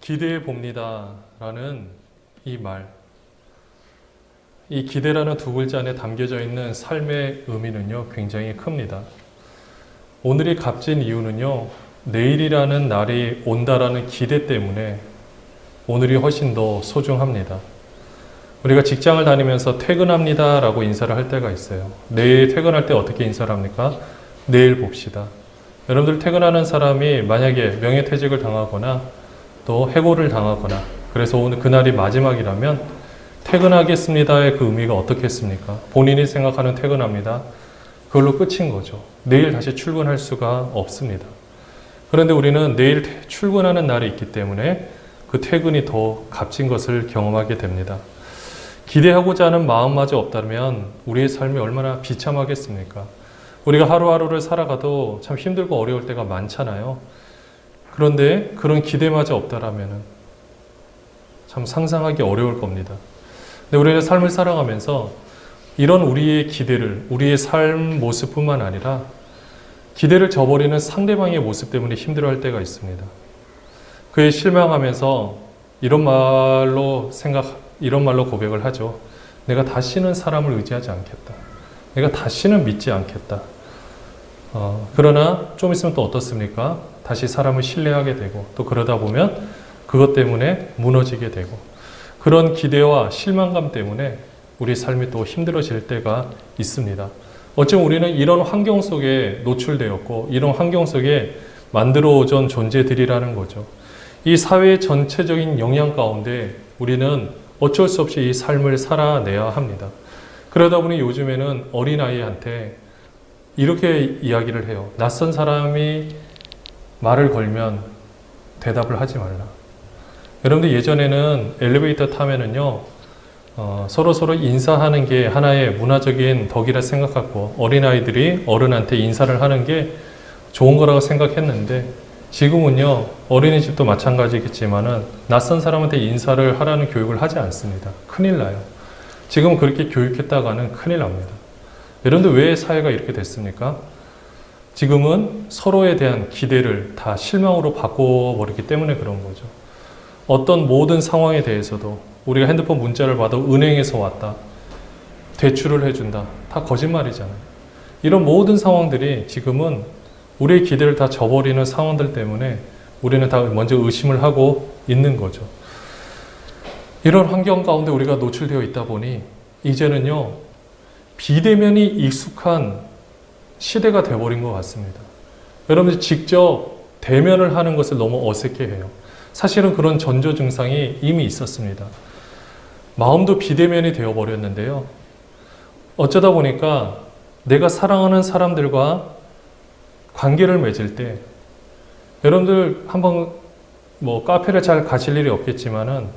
기대해 봅니다 라는 이 말, 이 기대라는 두 글자 안에 담겨져 있는 삶의 의미는요 굉장히 큽니다. 오늘이 값진 이유는요, 내일이라는 날이 온다라는 기대 때문에 오늘이 훨씬 더 소중합니다. 우리가 직장을 다니면서 퇴근합니다 라고 인사를 할 때가 있어요. 내일 퇴근할 때 어떻게 인사를 합니까? 내일 봅시다. 여러분들 퇴근하는 사람이 만약에 명예퇴직을 당하거나 또 해고를 당하거나 그래서 오늘 그날이 마지막이라면 퇴근하겠습니다의 그 의미가 어떻겠습니까? 본인이 생각하는 퇴근합니다. 그걸로 끝인 거죠. 내일 다시 출근할 수가 없습니다. 그런데 우리는 내일 출근하는 날이 있기 때문에 그 퇴근이 더 값진 것을 경험하게 됩니다. 기대하고자 하는 마음마저 없다면 우리의 삶이 얼마나 비참하겠습니까? 우리가 하루하루를 살아가도 참 힘들고 어려울 때가 많잖아요. 그런데 그런 기대마저 없다라면 참 상상하기 어려울 겁니다. 근데 우리는 삶을 살아가면서 이런 우리의 기대를, 우리의 삶 모습뿐만 아니라 기대를 저버리는 상대방의 모습 때문에 힘들어할 때가 있습니다. 그에 실망하면서 이런 말로 고백을 하죠. 내가 다시는 사람을 의지하지 않겠다. 내가 다시는 믿지 않겠다. 그러나 좀 있으면 또 어떻습니까? 다시 사람을 신뢰하게 되고 또 그러다 보면 그것 때문에 무너지게 되고 그런 기대와 실망감 때문에 우리 삶이 또 힘들어질 때가 있습니다. 어쩌면 우리는 이런 환경 속에 노출되었고 이런 환경 속에 만들어온 존재들이라는 거죠. 이 사회의 전체적인 영향 가운데 우리는 어쩔 수 없이 이 삶을 살아내야 합니다. 그러다 보니 요즘에는 어린아이한테 이렇게 이야기를 해요. 낯선 사람이 말을 걸면 대답을 하지 말라. 여러분들 예전에는 엘리베이터 타면은요, 서로 인사하는 게 하나의 문화적인 덕이라 생각하고 어린아이들이 어른한테 인사를 하는 게 좋은 거라고 생각했는데 지금은요, 어린이집도 마찬가지겠지만은 낯선 사람한테 인사를 하라는 교육을 하지 않습니다. 큰일 나요. 지금 그렇게 교육했다가는 큰일 납니다. 여러분들 왜 사회가 이렇게 됐습니까? 지금은 서로에 대한 기대를 다 실망으로 바꿔버리기 때문에 그런 거죠. 어떤 모든 상황에 대해서도 우리가 핸드폰 문자를 받아 은행에서 왔다, 대출을 해준다, 다 거짓말이잖아요. 이런 모든 상황들이 지금은 우리의 기대를 다 저버리는 상황들 때문에 우리는 다 먼저 의심을 하고 있는 거죠. 이런 환경 가운데 우리가 노출되어 있다 보니 이제는요, 비대면이 익숙한 시대가 되어버린 것 같습니다. 여러분들 직접 대면을 하는 것을 너무 어색해해요. 사실은 그런 전조 증상이 이미 있었습니다. 마음도 비대면이 되어버렸는데요. 어쩌다 보니까 내가 사랑하는 사람들과 관계를 맺을 때 여러분들 한번 카페를 잘 가실 일이 없겠지만은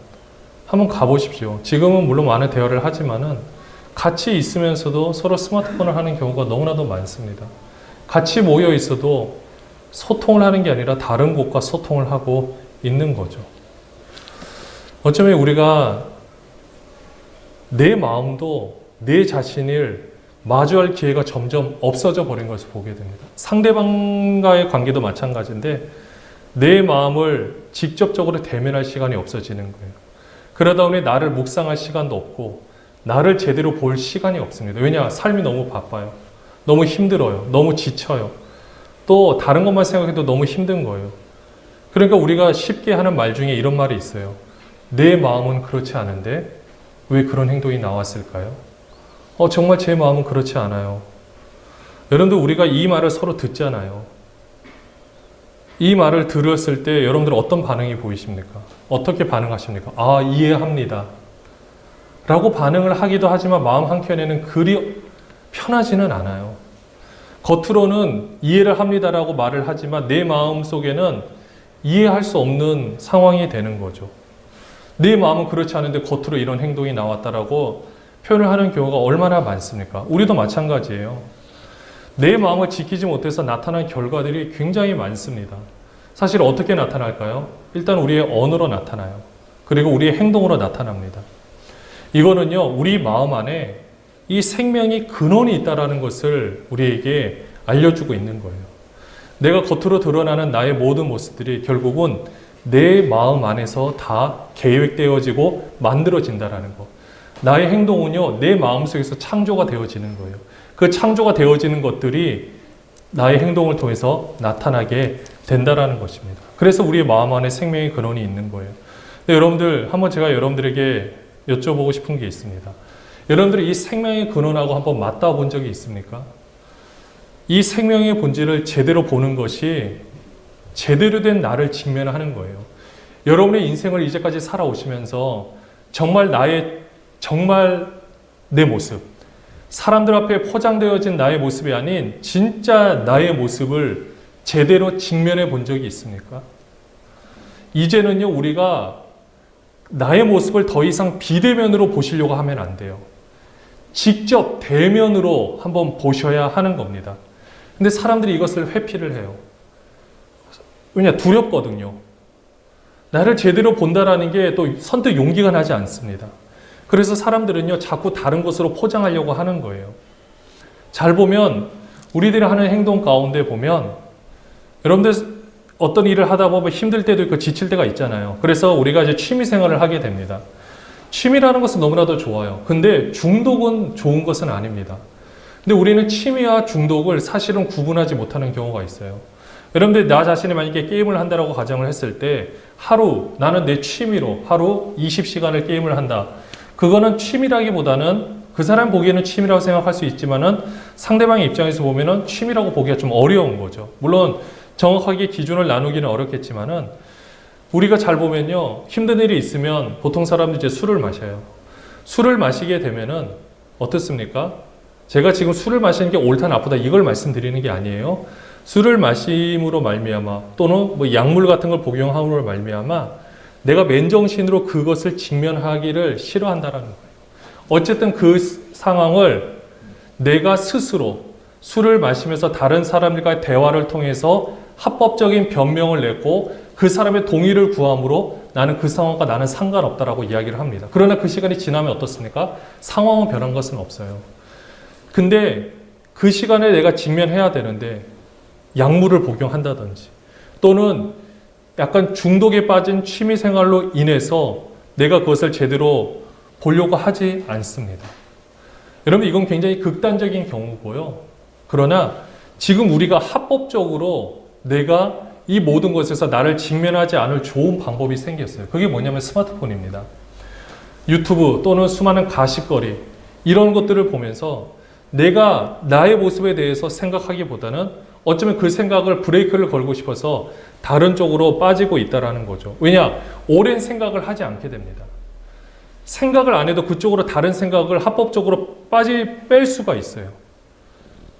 한번 가보십시오. 지금은 물론 많은 대화를 하지만은 같이 있으면서도 서로 스마트폰을 하는 경우가 너무나도 많습니다. 같이 모여 있어도 소통을 하는 게 아니라 다른 곳과 소통을 하고 있는 거죠. 어쩌면 우리가 내 마음도 내 자신을 마주할 기회가 점점 없어져 버린 것을 보게 됩니다. 상대방과의 관계도 마찬가지인데 내 마음을 직접적으로 대면할 시간이 없어지는 거예요. 그러다 보니 나를 묵상할 시간도 없고 나를 제대로 볼 시간이 없습니다. 왜냐? 삶이 너무 바빠요. 너무 힘들어요. 너무 지쳐요. 또 다른 것만 생각해도 너무 힘든 거예요. 그러니까 우리가 쉽게 하는 말 중에 이런 말이 있어요. 내 마음은 그렇지 않은데 왜 그런 행동이 나왔을까요? 정말 제 마음은 그렇지 않아요. 여러분들 우리가 이 말을 서로 듣잖아요. 이 말을 들었을 때 여러분들 어떤 반응이 보이십니까? 어떻게 반응하십니까? 아, 이해합니다. 라고 반응을 하기도 하지만 마음 한켠에는 그리 편하지는 않아요. 겉으로는 이해를 합니다라고 말을 하지만 내 마음 속에는 이해할 수 없는 상황이 되는 거죠. 내 마음은 그렇지 않은데 겉으로 이런 행동이 나왔다라고 표현을 하는 경우가 얼마나 많습니까? 우리도 마찬가지예요. 내 마음을 지키지 못해서 나타난 결과들이 굉장히 많습니다. 사실 어떻게 나타날까요? 일단 우리의 언어로 나타나요. 그리고 우리의 행동으로 나타납니다. 이거는요, 우리 마음 안에 이 생명이 근원이 있다는 것을 우리에게 알려주고 있는 거예요. 내가 겉으로 드러나는 나의 모든 모습들이 결국은 내 마음 안에서 다 계획되어지고 만들어진다라는 거. 나의 행동은요, 내 마음속에서 창조가 되어지는 거예요. 그 창조가 되어지는 것들이 나의 행동을 통해서 나타나게 된다라는 것입니다. 그래서 우리의 마음 안에 생명의 근원이 있는 거예요. 근데 여러분들, 한번 제가 여러분들에게 여쭤보고 싶은 게 있습니다. 여러분들이 이 생명의 근원하고 한번 맞닿아 본 적이 있습니까? 이 생명의 본질을 제대로 보는 것이 제대로 된 나를 직면하는 거예요. 여러분의 인생을 이제까지 살아오시면서 정말 내 모습, 사람들 앞에 포장되어진 나의 모습이 아닌 진짜 나의 모습을 제대로 직면해 본 적이 있습니까? 이제는요, 우리가 나의 모습을 더 이상 비대면으로 보시려고 하면 안 돼요. 직접 대면으로 한번 보셔야 하는 겁니다. 근데 사람들이 이것을 회피를 해요. 왜냐? 두렵거든요. 나를 제대로 본다라는 게 또 선뜻 용기가 나지 않습니다. 그래서 사람들은요, 자꾸 다른 것으로 포장하려고 하는 거예요. 잘 보면, 우리들이 하는 행동 가운데 보면, 여러분들 어떤 일을 하다 보면 힘들 때도 있고 지칠 때가 있잖아요. 그래서 우리가 이제 취미 생활을 하게 됩니다. 취미라는 것은 너무나도 좋아요. 근데 중독은 좋은 것은 아닙니다. 근데 우리는 취미와 중독을 사실은 구분하지 못하는 경우가 있어요. 여러분들, 나 자신이 만약에 게임을 한다라고 가정을 했을 때 나는 내 취미로 하루 20시간을 게임을 한다. 그거는 취미라기보다는 그 사람 보기에는 취미라고 생각할 수 있지만은 상대방의 입장에서 보면은 취미라고 보기가 좀 어려운 거죠. 물론 정확하게 기준을 나누기는 어렵겠지만은 우리가 잘 보면요, 힘든 일이 있으면 보통 사람들이 이제 술을 마셔요. 술을 마시게 되면은 어떻습니까? 제가 지금 술을 마시는 게 옳다 나쁘다 이걸 말씀드리는 게 아니에요. 술을 마심으로 말미암아 또는 뭐 약물 같은 걸 복용함으로 말미암아 내가 맨정신으로 그것을 직면하기를 싫어한다라는 거예요. 어쨌든 그 상황을 내가 스스로 술을 마시면서 다른 사람들과의 대화를 통해서 합법적인 변명을 내고 그 사람의 동의를 구함으로 나는 그 상황과 나는 상관없다라고 이야기를 합니다. 그러나 그 시간이 지나면 어떻습니까? 상황은 변한 것은 없어요. 근데 그 시간에 내가 직면해야 되는데 약물을 복용한다든지 또는 약간 중독에 빠진 취미 생활로 인해서 내가 그것을 제대로 보려고 하지 않습니다. 여러분, 이건 굉장히 극단적인 경우고요. 그러나 지금 우리가 합법적으로 내가 이 모든 것에서 나를 직면하지 않을 좋은 방법이 생겼어요. 그게 뭐냐면 스마트폰입니다. 유튜브 또는 수많은 가십거리 이런 것들을 보면서 내가 나의 모습에 대해서 생각하기보다는 어쩌면 그 생각을 브레이크를 걸고 싶어서 다른 쪽으로 빠지고 있다는 거죠. 왜냐? 오랜 생각을 하지 않게 됩니다. 생각을 안 해도 그쪽으로 다른 생각을 합법적으로 뺄 수가 있어요.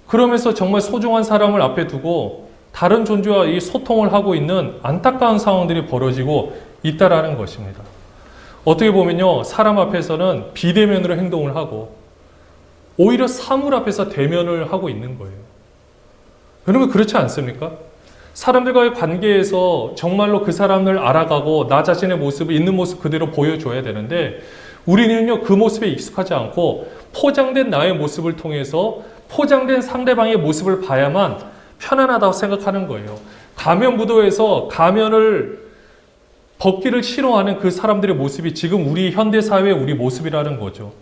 그러면서 정말 소중한 사람을 앞에 두고 다른 존재와 이 소통을 하고 있는 안타까운 상황들이 벌어지고 있다라는 것입니다. 어떻게 보면요, 사람 앞에서는 비대면으로 행동을 하고 오히려 사물 앞에서 대면을 하고 있는 거예요. 여러분, 그렇지 않습니까? 사람들과의 관계에서 정말로 그 사람을 알아가고 나 자신의 모습을 있는 모습 그대로 보여줘야 되는데 우리는요, 그 모습에 익숙하지 않고 포장된 나의 모습을 통해서 포장된 상대방의 모습을 봐야만 편안하다고 생각하는 거예요. 가면무도에서 가면을 벗기를 싫어하는 그 사람들의 모습이 지금 우리 현대사회의 우리 모습이라는 거죠.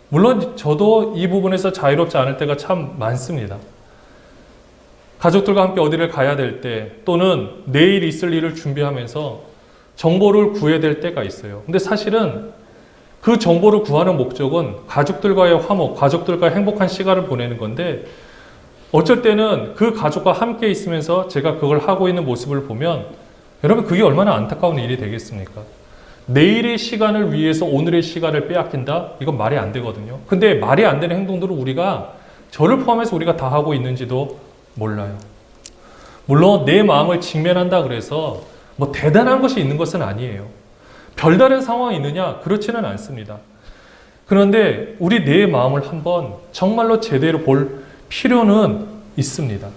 물론 저도 이 부분에서 자유롭지 않을 때가 참 많습니다. 가족들과 함께 어디를 가야 될 때 또는 내일 있을 일을 준비하면서 정보를 구해야 될 때가 있어요. 근데 사실은 그 정보를 구하는 목적은 가족들과의 화목, 가족들과 행복한 시간을 보내는 건데 어쩔 때는 그 가족과 함께 있으면서 제가 그걸 하고 있는 모습을 보면 여러분, 그게 얼마나 안타까운 일이 되겠습니까? 내일의 시간을 위해서 오늘의 시간을 빼앗긴다? 이건 말이 안 되거든요. 근데 말이 안 되는 행동들을 우리가 저를 포함해서 우리가 다 하고 있는지도 몰라요. 물론 내 마음을 직면한다 그래서 뭐 대단한 것이 있는 것은 아니에요. 별다른 상황이 있느냐? 그렇지는 않습니다. 그런데 우리 내 마음을 한번 정말로 제대로 볼 필요는 있습니다.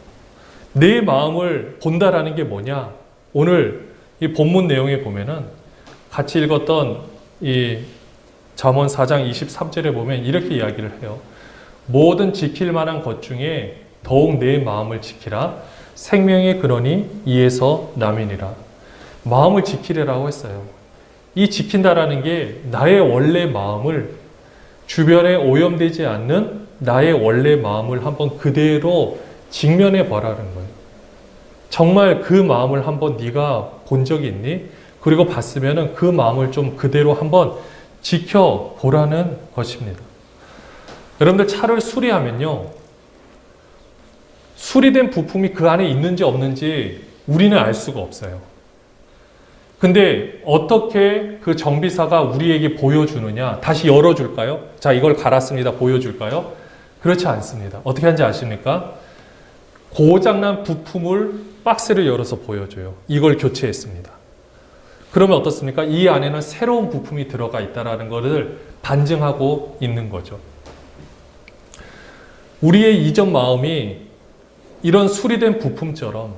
내 마음을 본다라는 게 뭐냐? 오늘 이 본문 내용에 보면은 같이 읽었던 이 잠언 4장 23절에 보면 이렇게 이야기를 해요. 모든 지킬 만한 것 중에 더욱 내 마음을 지키라. 생명의 근원이 이에서 남이니라. 마음을 지키래라고 했어요. 이 지킨다라는 게 나의 원래 마음을, 주변에 오염되지 않는 나의 원래 마음을 한번 그대로 직면해 보라는 거예요. 정말 그 마음을 한번 네가 본 적이 있니? 그리고 봤으면 그 마음을 좀 그대로 한번 지켜보라는 것입니다. 여러분들, 차를 수리하면요, 수리된 부품이 그 안에 있는지 없는지 우리는 알 수가 없어요. 근데 어떻게 그 정비사가 우리에게 보여주느냐? 다시 열어줄까요? 자, 이걸 갈았습니다. 보여줄까요? 그렇지 않습니다. 어떻게 하는지 아십니까? 고장난 부품을 박스를 열어서 보여줘요. 이걸 교체했습니다. 그러면 어떻습니까? 이 안에는 새로운 부품이 들어가 있다는 것을 반증하고 있는 거죠. 우리의 이전 마음이 이런 수리된 부품처럼,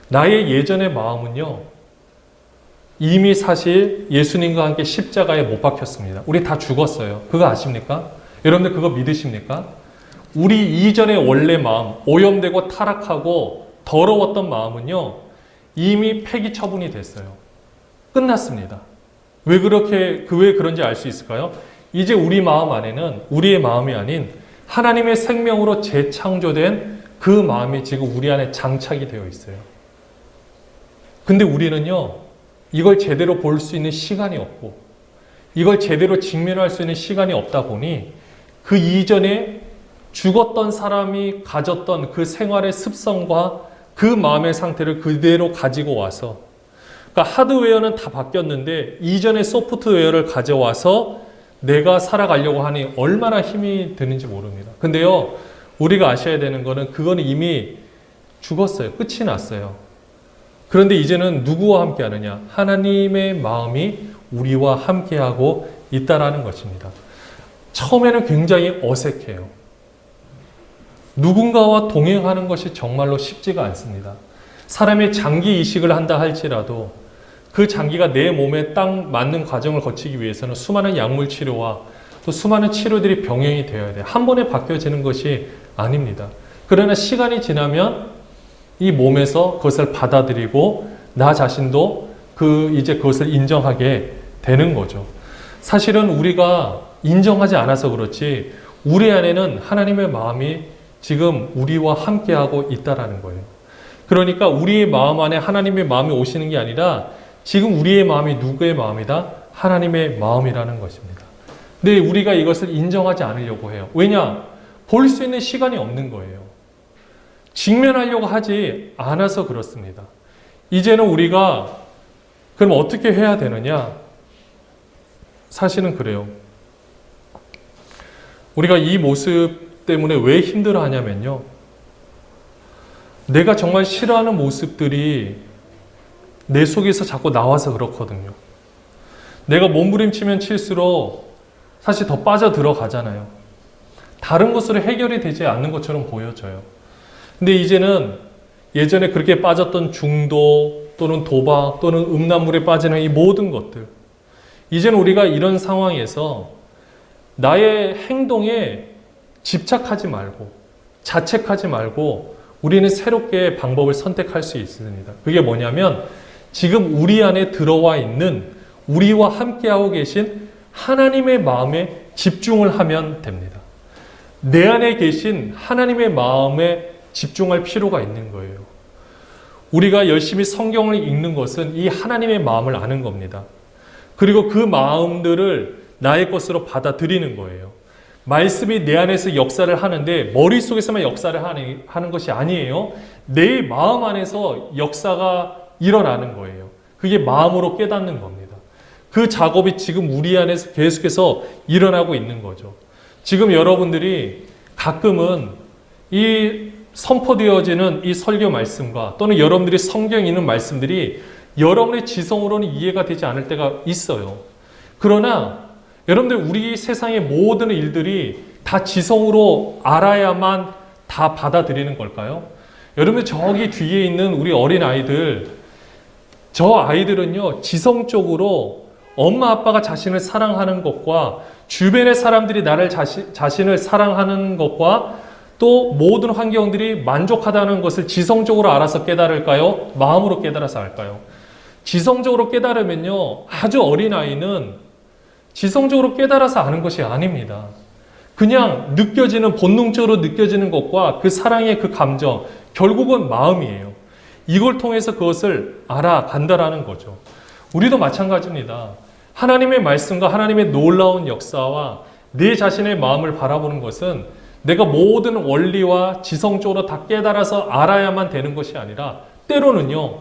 나의 예전의 마음은요, 이미 사실 예수님과 함께 십자가에 못 박혔습니다. 우리 다 죽었어요. 그거 아십니까? 여러분들 그거 믿으십니까? 우리 이전의 원래 마음, 오염되고 타락하고 더러웠던 마음은요, 이미 폐기 처분이 됐어요. 끝났습니다. 왜 그런지 알 수 있을까요? 이제 우리 마음 안에는 우리의 마음이 아닌 하나님의 생명으로 재창조된 그 마음이 지금 우리 안에 장착이 되어 있어요. 근데 우리는요, 이걸 제대로 볼 수 있는 시간이 없고, 이걸 제대로 직면할 수 있는 시간이 없다 보니 그 이전에 죽었던 사람이 가졌던 그 생활의 습성과 그 마음의 상태를 그대로 가지고 와서, 그러니까 하드웨어는 다 바뀌었는데 이전의 소프트웨어를 가져와서 내가 살아가려고 하니 얼마나 힘이 드는지 모릅니다. 근데요, 우리가 아셔야 되는 거는 그거는 이미 죽었어요. 끝이 났어요. 그런데 이제는 누구와 함께 하느냐? 하나님의 마음이 우리와 함께하고 있다라는 것입니다. 처음에는 굉장히 어색해요. 누군가와 동행하는 것이 정말로 쉽지가 않습니다. 사람의 장기 이식을 한다 할지라도 그 장기가 내 몸에 딱 맞는 과정을 거치기 위해서는 수많은 약물 치료와 또 수많은 치료들이 병행이 되어야 돼요. 한 번에 바뀌어지는 것이 아닙니다. 그러나 시간이 지나면 이 몸에서 그것을 받아들이고 나 자신도 이제 그것을 인정하게 되는 거죠. 사실은 우리가 인정하지 않아서 그렇지 우리 안에는 하나님의 마음이 지금 우리와 함께하고 있다라는 거예요. 그러니까 우리의 마음 안에 하나님의 마음이 오시는 게 아니라 지금 우리의 마음이 누구의 마음이다? 하나님의 마음이라는 것입니다. 근데 우리가 이것을 인정하지 않으려고 해요. 왜냐? 볼 수 있는 시간이 없는 거예요. 직면하려고 하지 않아서 그렇습니다. 이제는 우리가 그럼 어떻게 해야 되느냐? 사실은 그래요. 우리가 이 모습 때문에 왜 힘들어 하냐면요, 내가 정말 싫어하는 모습들이 내 속에서 자꾸 나와서 그렇거든요. 내가 몸부림치면 칠수록 사실 더 빠져 들어가잖아요. 다른 것으로 해결이 되지 않는 것처럼 보여져요. 근데 이제는 예전에 그렇게 빠졌던 중도 또는 도박 또는 음란물에 빠지는 이 모든 것들, 이제는 우리가 이런 상황에서 나의 행동에 집착하지 말고 자책하지 말고 우리는 새롭게 방법을 선택할 수 있습니다. 그게 뭐냐면 지금 우리 안에 들어와 있는 우리와 함께하고 계신 하나님의 마음에 집중을 하면 됩니다. 내 안에 계신 하나님의 마음에 집중할 필요가 있는 거예요. 우리가 열심히 성경을 읽는 것은 이 하나님의 마음을 아는 겁니다. 그리고 그 마음들을 나의 것으로 받아들이는 거예요. 말씀이 내 안에서 역사를 하는데 머릿속에서만 역사를 하는 것이 아니에요. 내 마음 안에서 역사가 일어나는 거예요. 그게 마음으로 깨닫는 겁니다. 그 작업이 지금 우리 안에서 계속해서 일어나고 있는 거죠. 지금 여러분들이 가끔은 이 선포되어지는 이 설교 말씀과 또는 여러분들이 성경에 있는 말씀들이 여러분의 지성으로는 이해가 되지 않을 때가 있어요. 그러나 여러분들, 우리 세상의 모든 일들이 다 지성으로 알아야만 다 받아들이는 걸까요? 여러분, 저기 뒤에 있는 우리 어린 아이들, 저 아이들은요, 지성적으로 엄마 아빠가 자신을 사랑하는 것과 주변의 사람들이 나를 자신을 사랑하는 것과 또 모든 환경들이 만족하다는 것을 지성적으로 알아서 깨달을까요? 마음으로 깨달아서 알까요? 지성적으로 깨달으면요, 아주 어린 아이는 지성적으로 깨달아서 아는 것이 아닙니다. 그냥 느껴지는, 본능적으로 느껴지는 것과 그 사랑의 그 감정, 결국은 마음이에요. 이걸 통해서 그것을 알아간다라는 거죠. 우리도 마찬가지입니다. 하나님의 말씀과 하나님의 놀라운 역사와 내 자신의 마음을 바라보는 것은 내가 모든 원리와 지성적으로 다 깨달아서 알아야만 되는 것이 아니라 때로는요,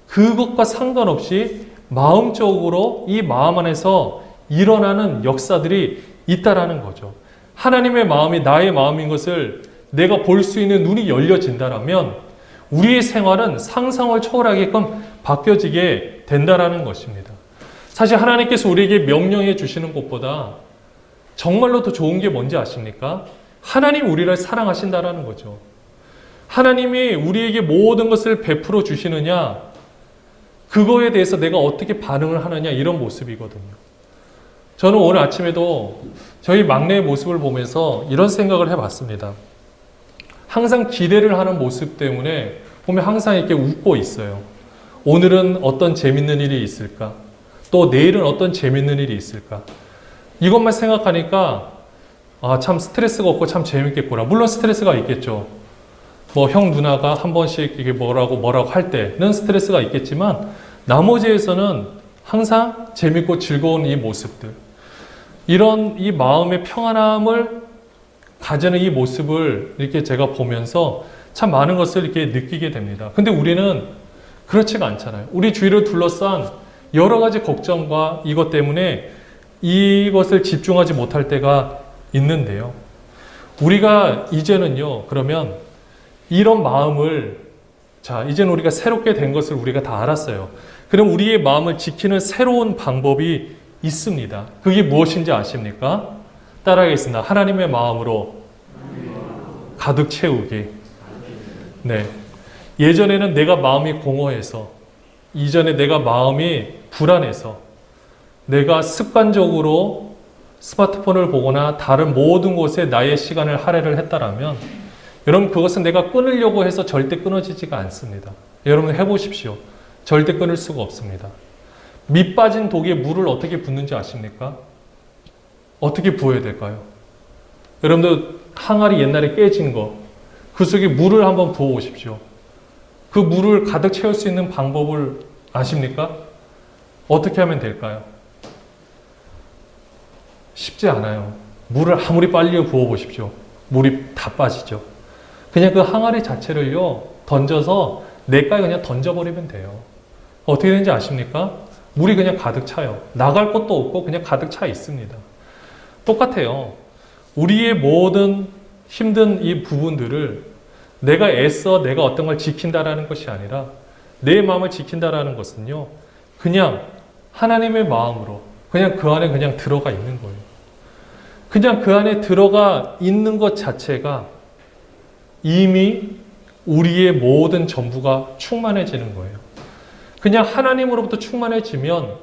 그것과 상관없이 마음적으로 이 마음 안에서 일어나는 역사들이 있다라는 거죠. 하나님의 마음이 나의 마음인 것을 내가 볼 수 있는 눈이 열려진다라면 우리의 생활은 상상을 초월하게끔 바뀌어지게 된다라는 것입니다. 사실 하나님께서 우리에게 명령해 주시는 것보다 정말로 더 좋은 게 뭔지 아십니까? 하나님 우리를 사랑하신다라는 거죠. 하나님이 우리에게 모든 것을 베풀어 주시느냐, 그거에 대해서 내가 어떻게 반응을 하느냐, 이런 모습이거든요. 저는 오늘 아침에도 저희 막내의 모습을 보면서 이런 생각을 해봤습니다. 항상 기대를 하는 모습 때문에 보면 항상 이렇게 웃고 있어요. 오늘은 어떤 재밌는 일이 있을까? 또 내일은 어떤 재밌는 일이 있을까? 이것만 생각하니까 참 스트레스가 없고 참 재밌겠구나. 물론 스트레스가 있겠죠. 뭐 형 누나가 한 번씩 이게 뭐라고 할 때는 스트레스가 있겠지만 나머지에서는 항상 재밌고 즐거운 이 모습들, 이런 이 마음의 평안함을 가지는 이 모습을 이렇게 제가 보면서 참 많은 것을 이렇게 느끼게 됩니다. 근데 우리는 그렇지가 않잖아요. 우리 주위를 둘러싼 여러 가지 걱정과 이것 때문에 이것을 집중하지 못할 때가 있는데요. 우리가 이제는요, 그러면 이런 마음을, 이제는 우리가 새롭게 된 것을 우리가 다 알았어요. 그럼 우리의 마음을 지키는 새로운 방법이 있습니다. 그게 무엇인지 아십니까? 따라하겠습니다. 하나님의 마음으로 가득 채우기. 네. 예전에는 내가 마음이 공허해서, 이전에 내가 마음이 불안해서, 내가 습관적으로 스마트폰을 보거나 다른 모든 곳에 나의 시간을 할애를 했다라면, 여러분 그것은 내가 끊으려고 해서 절대 끊어지지가 않습니다. 여러분 해보십시오. 절대 끊을 수가 없습니다. 밑 빠진 독에 물을 어떻게 붓는지 아십니까? 어떻게 부어야 될까요? 여러분들 항아리 옛날에 깨진 거, 그 속에 물을 한번 부어 오십시오. 그 물을 가득 채울 수 있는 방법을 아십니까? 어떻게 하면 될까요? 쉽지 않아요. 물을 아무리 빨리 부어 보십시오. 물이 다 빠지죠. 그냥 그 항아리 자체를요, 던져서 냇가에 그냥 던져버리면 돼요. 어떻게 되는지 아십니까? 물이 그냥 가득 차요. 나갈 곳도 없고 그냥 가득 차 있습니다. 똑같아요. 우리의 모든 힘든 이 부분들을 내가 애써 내가 어떤 걸 지킨다라는 것이 아니라 내 마음을 지킨다라는 것은요, 그냥 하나님의 마음으로 그냥 그 안에 그냥 들어가 있는 거예요. 그냥 그 안에 들어가 있는 것 자체가 이미 우리의 모든 전부가 충만해지는 거예요. 그냥 하나님으로부터 충만해지면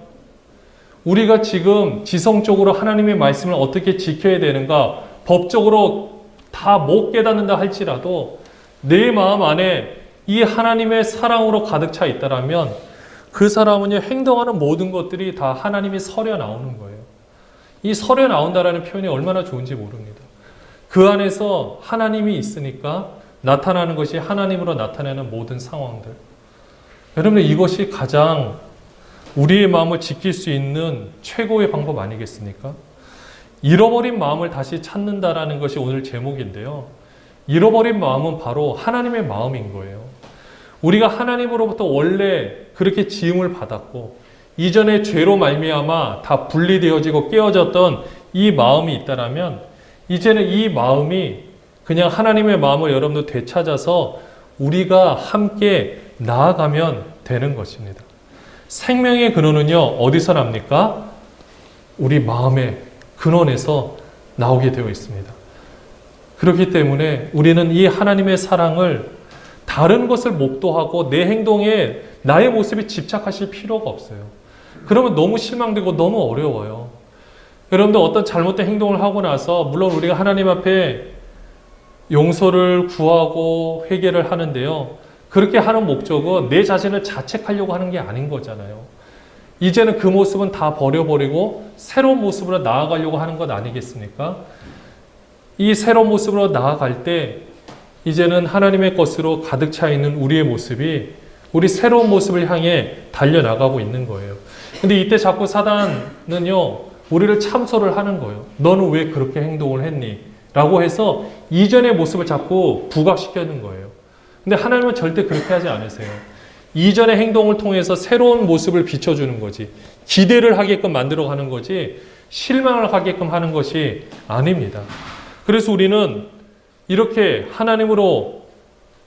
우리가 지금 지성적으로 하나님의 말씀을 어떻게 지켜야 되는가 법적으로 다 못 깨닫는다 할지라도 내 마음 안에 이 하나님의 사랑으로 가득 차 있다라면 그 사람은 행동하는 모든 것들이 다 하나님이 서려 나오는 거예요. 이 서려 나온다라는 표현이 얼마나 좋은지 모릅니다. 그 안에서 하나님이 있으니까 나타나는 것이 하나님으로 나타내는 모든 상황들. 여러분, 이것이 가장 우리의 마음을 지킬 수 있는 최고의 방법 아니겠습니까? 잃어버린 마음을 다시 찾는다라는 것이 오늘 제목인데요. 잃어버린 마음은 바로 하나님의 마음인 거예요. 우리가 하나님으로부터 원래 그렇게 지음을 받았고 이전에 죄로 말미암아 다 분리되어지고 깨어졌던 이 마음이 있다라면 이제는 이 마음이 그냥 하나님의 마음을 여러분도 되찾아서 우리가 함께 나아가면 되는 것입니다. 생명의 근원은요, 어디서 납니까? 우리 마음의 근원에서 나오게 되어 있습니다. 그렇기 때문에 우리는 이 하나님의 사랑을 다른 것을 목도하고 내 행동에 나의 모습에 집착하실 필요가 없어요. 그러면 너무 실망되고 너무 어려워요. 여러분들 어떤 잘못된 행동을 하고 나서 물론 우리가 하나님 앞에 용서를 구하고 회개를 하는데요. 그렇게 하는 목적은 내 자신을 자책하려고 하는 게 아닌 거잖아요. 이제는 그 모습은 다 버려버리고 새로운 모습으로 나아가려고 하는 것 아니겠습니까? 이 새로운 모습으로 나아갈 때 이제는 하나님의 것으로 가득 차 있는 우리의 모습이 우리 새로운 모습을 향해 달려나가고 있는 거예요. 근데 이때 자꾸 사단은요, 우리를 참소를 하는 거예요. 너는 왜 그렇게 행동을 했니? 라고 해서 이전의 모습을 자꾸 부각시키는 거예요. 근데 하나님은 절대 그렇게 하지 않으세요. 이전의 행동을 통해서 새로운 모습을 비춰주는 거지, 기대를 하게끔 만들어가는 거지 실망을 하게끔 하는 것이 아닙니다. 그래서 우리는 이렇게 하나님으로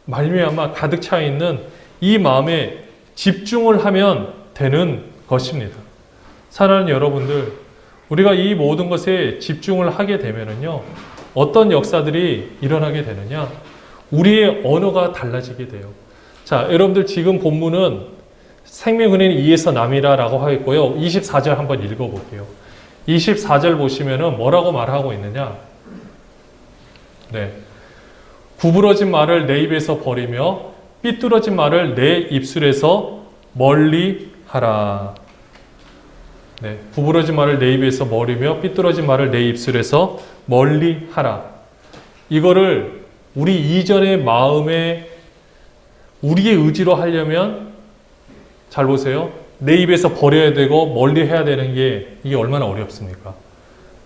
말미암아 가득 차 있는 이 마음에 집중을 하면 되는 것입니다. 사랑하는 여러분들, 우리가 이 모든 것에 집중을 하게 되면은요, 어떤 역사들이 일어나게 되느냐? 우리의 언어가 달라지게 돼요. 자, 여러분들 지금 본문은 생명은혜는 이에서 남이라라고 하고 있고요. 24절 한번 읽어볼게요. 24절 보시면은 뭐라고 말하고 있느냐? 네. 구부러진 말을 내 입에서 버리며 삐뚤어진 말을 내 입술에서 멀리 하라. 네. 구부러진 말을 내 입에서 버리며 삐뚤어진 말을 내 입술에서 멀리 하라. 이거를 우리 이전의 마음에 우리의 의지로 하려면 잘 보세요. 내 입에서 버려야 되고 멀리 해야 되는 게 이게 얼마나 어렵습니까?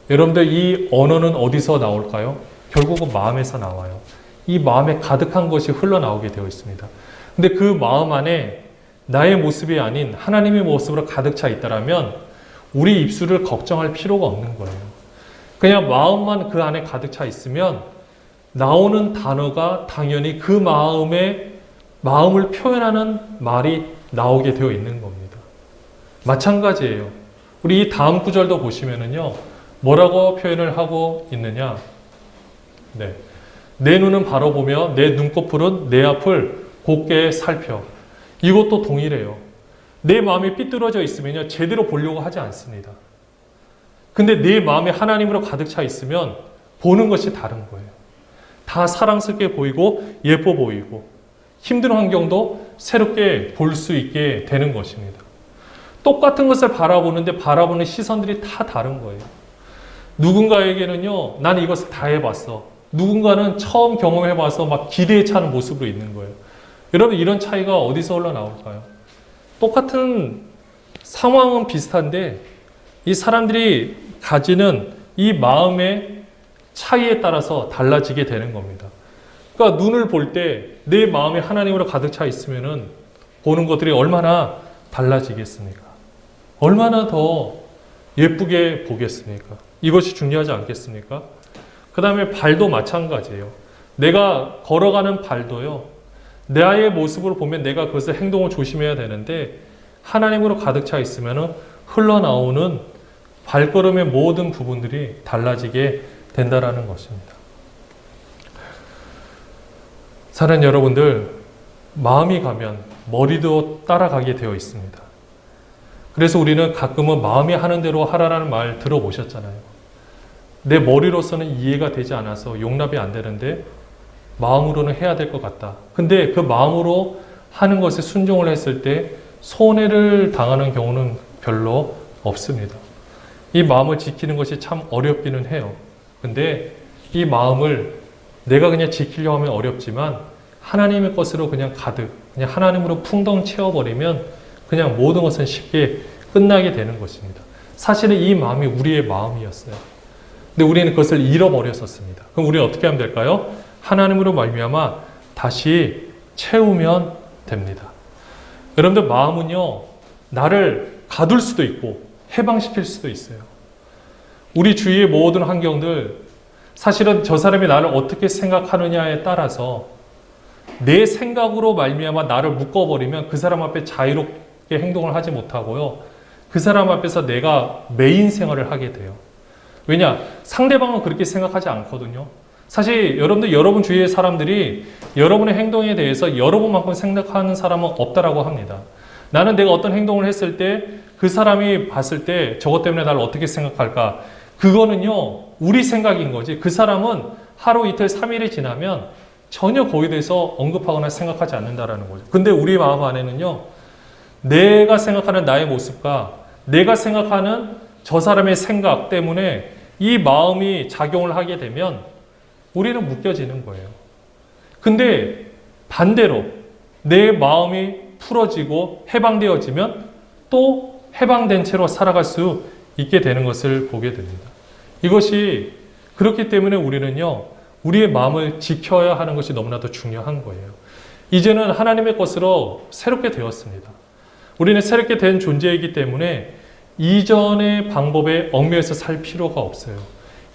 여러분들 이 언어는 어디서 나올까요? 결국은 마음에서 나와요. 이 마음에 가득한 것이 흘러나오게 되어 있습니다. 근데 그 마음 안에 나의 모습이 아닌 하나님의 모습으로 가득 차 있다라면 우리 입술을 걱정할 필요가 없는 거예요. 그냥 마음만 그 안에 가득 차 있으면 나오는 단어가 당연히 그 마음을 표현하는 말이 나오게 되어 있는 겁니다. 마찬가지예요. 우리 이 다음 구절도 보시면은요, 뭐라고 표현을 하고 있느냐? 네. 내 눈은 바로 보며 내 눈꺼풀은 내 앞을 곱게 살펴. 이것도 동일해요. 내 마음이 삐뚤어져 있으면요, 제대로 보려고 하지 않습니다. 근데 내 마음이 하나님으로 가득 차 있으면 보는 것이 다른 거예요. 다 사랑스럽게 보이고 예뻐 보이고 힘든 환경도 새롭게 볼 수 있게 되는 것입니다. 똑같은 것을 바라보는데 바라보는 시선들이 다 다른 거예요. 누군가에게는요, 난 이것을 다 해봤어. 누군가는 처음 경험해봐서 막 기대에 차는 모습으로 있는 거예요. 여러분, 이런 차이가 어디서 흘러나올까요? 똑같은 상황은 비슷한데 이 사람들이 가지는 이 마음의 차이에 따라서 달라지게 되는 겁니다. 그러니까 눈을 볼 때 내 마음이 하나님으로 가득 차 있으면은 보는 것들이 얼마나 달라지겠습니까? 얼마나 더 예쁘게 보겠습니까? 이것이 중요하지 않겠습니까? 그 다음에 발도 마찬가지예요. 내가 걸어가는 발도요, 나의 모습으로 보면 내가 그것을 행동을 조심해야 되는데 하나님으로 가득 차 있으면은 흘러나오는 발걸음의 모든 부분들이 달라지게 된다라는 것입니다. 사랑하는 여러분들, 마음이 가면 머리도 따라가게 되어 있습니다. 그래서 우리는 가끔은 마음이 하는 대로 하라라는 말 들어보셨잖아요. 내 머리로서는 이해가 되지 않아서 용납이 안 되는데 마음으로는 해야 될 것 같다. 근데 그 마음으로 하는 것에 순종을 했을 때 손해를 당하는 경우는 별로 없습니다. 이 마음을 지키는 것이 참 어렵기는 해요. 근데 이 마음을 내가 그냥 지키려고 하면 어렵지만 하나님의 것으로 그냥 가득, 그냥 하나님으로 풍덩 채워버리면 그냥 모든 것은 쉽게 끝나게 되는 것입니다. 사실은 이 마음이 우리의 마음이었어요. 근데 우리는 그것을 잃어버렸었습니다. 그럼 우리는 어떻게 하면 될까요? 하나님으로 말미암아 다시 채우면 됩니다. 여러분들, 마음은요, 나를 가둘 수도 있고 해방시킬 수도 있어요. 우리 주위의 모든 환경들, 사실은 저 사람이 나를 어떻게 생각하느냐에 따라서 내 생각으로 말미암아 나를 묶어버리면 그 사람 앞에 자유롭게 행동을 하지 못하고요, 그 사람 앞에서 내가 메인 생활을 하게 돼요. 왜냐? 상대방은 그렇게 생각하지 않거든요. 사실 여러분들, 여러분 주위의 사람들이 여러분의 행동에 대해서 여러분만큼 생각하는 사람은 없다라고 합니다. 나는 내가 어떤 행동을 했을 때 그 사람이 봤을 때 저것 때문에 나를 어떻게 생각할까? 그거는요, 우리 생각인 거지. 그 사람은 하루 이틀 3일이 지나면 전혀 거기에 대해서 언급하거나 생각하지 않는다라는 거죠. 근데 우리 마음 안에는요, 내가 생각하는 나의 모습과 내가 생각하는 저 사람의 생각 때문에 이 마음이 작용을 하게 되면 우리는 묶여지는 거예요. 근데 반대로 내 마음이 풀어지고 해방되어지면 또 해방된 채로 살아갈 수 있게 되는 것을 보게 됩니다. 이것이 그렇기 때문에 우리는요, 우리의 마음을 지켜야 하는 것이 너무나도 중요한 거예요. 이제는 하나님의 것으로 새롭게 되었습니다. 우리는 새롭게 된 존재이기 때문에 이전의 방법에 얽매여서 살 필요가 없어요.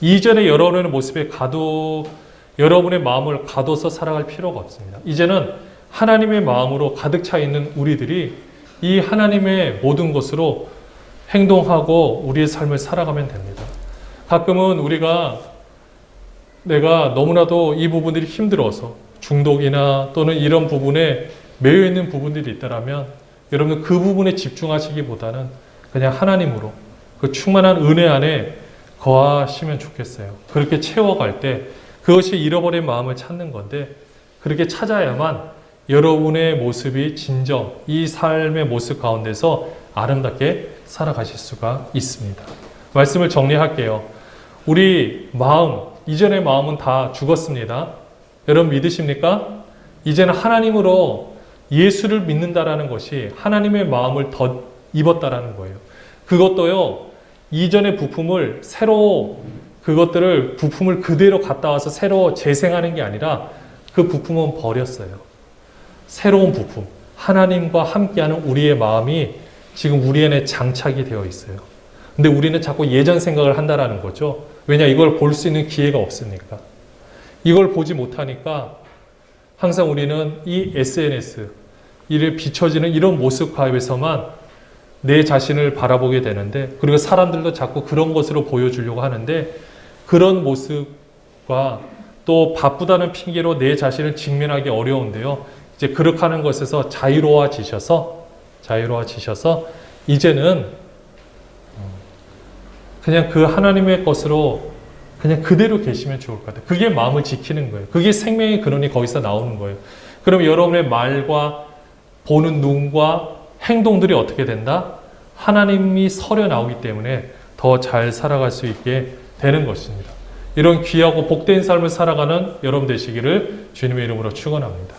이전의 여러분의 모습에 여러분의 마음을 가둬서 살아갈 필요가 없습니다. 이제는 하나님의 마음으로 가득 차 있는 우리들이 이 하나님의 모든 것으로 행동하고 우리의 삶을 살아가면 됩니다. 가끔은 내가 너무나도 이 부분들이 힘들어서 중독이나 또는 이런 부분에 매여 있는 부분들이 있다면 여러분들 그 부분에 집중하시기보다는 그냥 하나님으로 그 충만한 은혜 안에 거하시면 좋겠어요. 그렇게 채워갈 때 그것이 잃어버린 마음을 찾는 건데, 그렇게 찾아야만 여러분의 모습이 진정 이 삶의 모습 가운데서 아름답게 살아가실 수가 있습니다. 말씀을 정리할게요. 우리 마음, 이전의 마음은 다 죽었습니다. 여러분 믿으십니까? 이제는 하나님으로 예수를 믿는다라는 것이 하나님의 마음을 덧 입었다라는 거예요. 그것도요, 이전의 부품을 부품을 그대로 갖다 와서 새로 재생하는 게 아니라 그 부품은 버렸어요. 새로운 부품, 하나님과 함께하는 우리의 마음이 지금 우리 안에 장착이 되어 있어요. 근데 우리는 자꾸 예전 생각을 한다라는 거죠. 왜냐, 이걸 볼 수 있는 기회가 없으니까. 이걸 보지 못하니까 항상 우리는 이 SNS, 이를 비춰지는 이런 모습 가운데서만 내 자신을 바라보게 되는데, 그리고 사람들도 자꾸 그런 것으로 보여주려고 하는데, 그런 모습과 또 바쁘다는 핑계로 내 자신을 직면하기 어려운데요. 이제 그렇게 하는 것에서 자유로워지셔서 이제는 그냥 그 하나님의 것으로 그냥 그대로 계시면 좋을 것 같아요. 그게 마음을 지키는 거예요. 그게 생명의 근원이 거기서 나오는 거예요. 그럼 여러분의 말과 보는 눈과 행동들이 어떻게 된다? 하나님이 서려 나오기 때문에 더 잘 살아갈 수 있게 되는 것입니다. 이런 귀하고 복된 삶을 살아가는 여러분 되시기를 주님의 이름으로 축원합니다.